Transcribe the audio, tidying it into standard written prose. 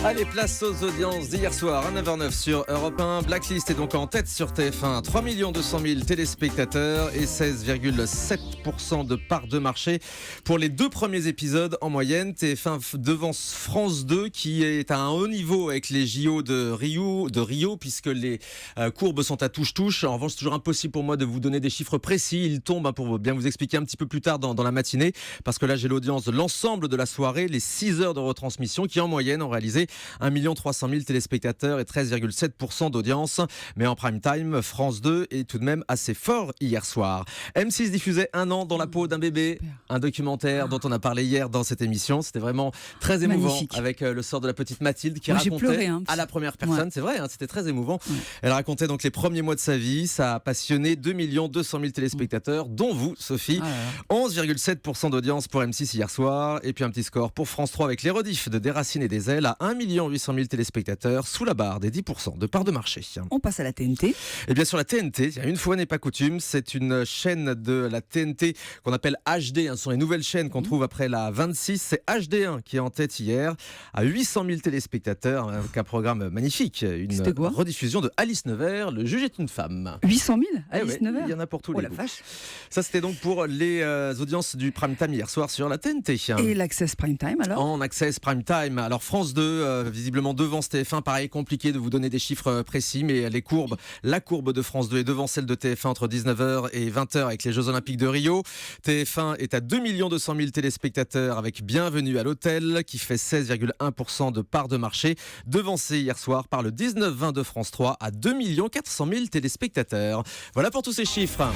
Allez, place aux audiences d'hier soir à 9h09 sur Europe 1. Blacklist est donc en tête sur TF1. 3 200 000 téléspectateurs et 16,7% de part de marché pour les deux premiers épisodes en moyenne. TF1 devance France 2 qui est à un haut niveau avec les JO de Rio puisque les courbes sont à touche-touche. En revanche, c'est toujours impossible pour moi de vous donner des chiffres précis. Ils tombent pour bien vous expliquer un petit peu plus tard dans la matinée parce que là, j'ai l'audience de l'ensemble de la soirée, les 6 heures de retransmission qui en moyenne ont réalisé 1 300 000 téléspectateurs et 13,7% d'audience. Mais en prime time, France 2 est tout de même assez fort hier soir. M6 diffusait Un an dans la peau d'un bébé, un documentaire dont on a parlé hier dans cette émission. C'était vraiment très émouvant. Magnifique. Avec le sort de la petite Mathilde qui Moi, j'ai racontait pleuré, à la première personne. Ouais. C'est vrai, c'était très émouvant. Ouais. Elle racontait donc les premiers mois de sa vie. Ça a passionné 2 200 000 téléspectateurs, dont vous, Sophie. Ah là là. 11,7% d'audience pour M6 hier soir. Et puis un petit score pour France 3 avec les rediffs de Des Racines et des Ailes à 1 800 000 téléspectateurs, sous la barre des 10% de part de marché. On passe à la TNT. Et bien sur la TNT, une fois n'est pas coutume, c'est une chaîne de la TNT qu'on appelle HD. Ce sont les nouvelles chaînes qu'on trouve après la 26. C'est HD1 qui est en tête hier, à 800 000 téléspectateurs, avec un programme magnifique. Une rediffusion de Alice Nevers, Le juge est une femme. 800 000 Alice Nevers. Il y en a pour tous Oh les la goûts. vache. Ça, c'était donc pour les audiences du prime time hier soir sur la TNT. Et l'Access Prime Time alors En Access Prime Time. Alors France 2, visiblement devance TF1. Pareil, compliqué de vous donner des chiffres précis, mais la courbe de France 2 est devant celle de TF1 entre 19h et 20h avec les Jeux Olympiques de Rio. TF1 est à 2 200 000 téléspectateurs avec Bienvenue à l'hôtel qui fait 16,1% de part de marché, devancé hier soir par le 19-20 de France 3 à 2 400 000 téléspectateurs. Voilà pour tous ces chiffres.